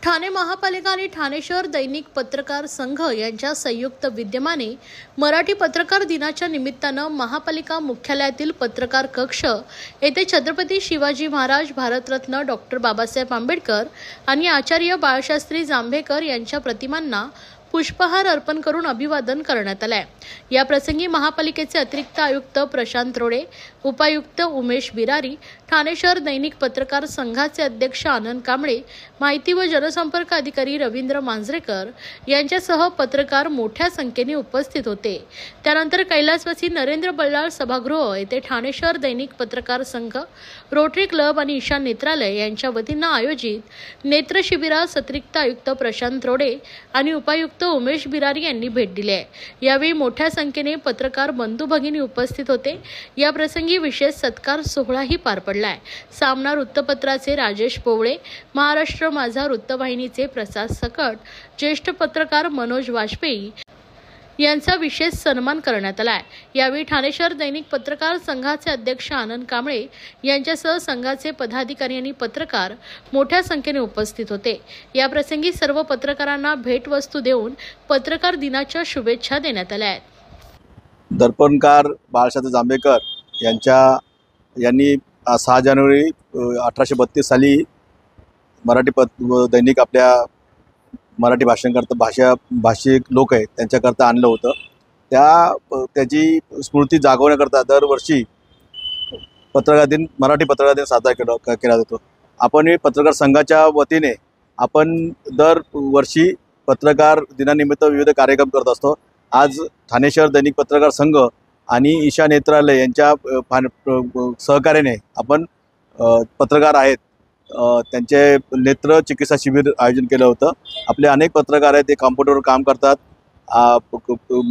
ठाणे महापालिका आणि ठाणे शहर दैनिक पत्रकार संघ यांच्या संयुक्त विद्यमाने मराठी पत्रकार दिनाच्या निमित्तानं महापालिका मुख्यालयातील पत्रकार कक्ष येथे छत्रपती शिवाजी महाराज, भारतरत्न डॉक्टर बाबासाहेब आंबेडकर आणि आचार्य बाळशास्त्री जांभेकर यांच्या प्रतिमांना पुष्पहार अर्पण करून अभिवादन करण्यात आले। या प्रसंगी महापालिकेचे अतिरिक्त आयुक्त प्रशांत रोडे, उपायुक्त उमेश बिरारी, ठाणे शहर दैनिक पत्रकार संघाचे अध्यक्ष आनंद कांबळे, माहिती व जनसंपर्क अधिकारी रवींद्र मांजरेकर यांच्यासह पत्रकार मोठ्या संख्येने उपस्थित होते। त्यानंतर कैलासवासी नरेंद्र बल्लाळ सभागृह येथे ठाणे शहर दैनिक पत्रकार संघ, रोटरी क्लब आणि ईशान नेत्रालय यांच्या वतीने आयोजित नेत्र शिबिरास अतिरिक्त आयुक्त प्रशांत रोडे आणि उपायुक्त उमेश बिरारी यांनी भेट दिली आहे। यावेळी मोठ्या संख्येने पत्रकार बंधू भगिनी उपस्थित होते। या प्रसंगी विशेष सत्कार सोहळाही पार पडलाय। सामना वृत्तपत्राचे राजेश पोवळे, महाराष्ट्र माझा वृत्तवाहिनीचे प्रसाद सकट, ज्येष्ठ पत्रकार मनोज वाजपेयी यांचा विशेष सन्मान करण्यात आला आहे। यावेळी ठाणे शहर दैनिक पत्रकार संघाचे अध्यक्ष आनंद कांबळे यांच्यासह संघाचे पदाधिकारी आणि पत्रकार मोठ्या संख्येने उपस्थित होते। या प्रसंगी सर्व पत्रकारांना भेटवस्तू देऊन पत्रकार दिनाच्या शुभेच्छा देण्यात आल्या आहेत। दर्पणकार बाळशास्त्री जांभेकर यांनी 6 जानेवारी 1832 साली मराठी दैनिक आपल्या मराठी भाषिक लोक आहेत त्यांच्याकरता आणलं होतं। त्याची स्मृती जागवण्याकरता दरवर्षी मराठी पत्रकार दिन साजरा केला जातो। आपण पत्रकार संघाच्या वतीने आपण दरवर्षी पत्रकार दिनानिमित्त विविध कार्यक्रम करत असतो। आज ठाणे शहर दैनिक पत्रकार संघ आणि ईशान नेत्रालय यांच्या सहकार्याने आपण पत्रकार आहेत त्यांचे नेत्र चिकित्सा शिबिर आयोजन केलं होतं। आपले अनेक पत्रकार आहेत, ते कॉम्प्युटरवर काम करतात,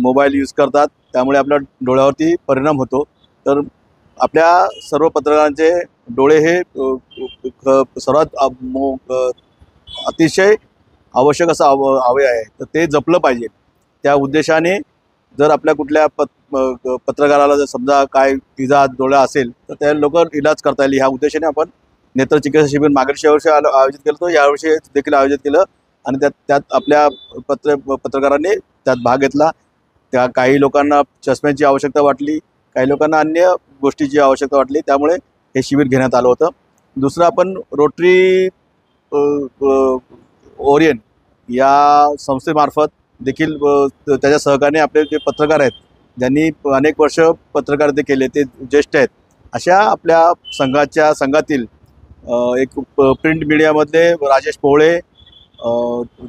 मोबाईल यूज करतात, त्यामुळे आपल्या डोळ्यावरती परिणाम होतो। तर आपल्या सर्व पत्रकारांचे डोळे हे सर्वात अतिशय आवश्यक असं अवयव आहे, तर ते जपलं पाहिजे। त्या उद्देशाने जर आपल्या कुठल्या पत्रकाराला जर समजा काय इजा डोळा असेल तर त्या लवकर इलाज करता येईल ह्या उद्देशाने आपण नेत्र चिकित्सा शिबिर मागील वर्षी आयोजित केलं होतं, यावर्षी देखील आयोजित केलं आणि त्यात आपल्या पत्रकारांनी त्यात भाग घेतला। त्या काही लोकांना चष्म्याची आवश्यकता वाटली, काही लोकांना अन्य गोष्टीची आवश्यकता वाटली, त्यामुळे हे शिबिर घेण्यात आलं होतं। दुसरं आपण रोटरी ओरियन या संस्थेमार्फत देखील त्याच्या सहकार्याने आपले जे पत्रकार आहेत ज्यांनी अनेक वर्ष पत्रकारिता केले, ते ज्येष्ठ आहेत, अशा आपल्या संघातील एक प्रिंट मीडियामधले राजेश पोवळे,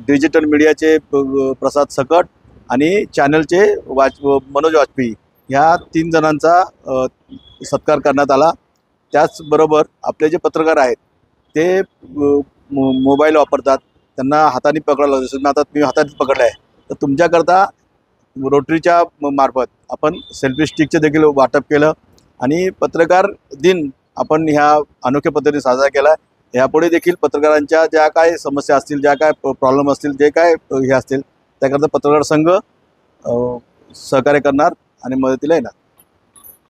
डिजिटल मीडियाचे प्रसाद सकट आणि चॅनलचे मनोज वाजपेयी ह्या 3 जणांचा सत्कार करण्यात आला। त्याचबरोबर आपले जे पत्रकार आहेत ते मोबाईल वापरतात, त्यांना हाताने पकडायला लागतं, जसं आता मी हाताने पकडलं आहे, तर तुमच्याकरता रोटरीच्या मार्फत आपण सेल्फी स्टिकचे देखील वाटप केलं आणि पत्रकार दिन आपण ह्या अनोख्या पद्धतीने साजरा केला। यापुढे देखील पत्रकारांच्या ज्या काय समस्या असतील, ज्या काय प्रॉब्लेम असतील, जे काय हे असतील त्याकरता पत्रकार संघ सहकार्य करणार आणि मदतीला येणार।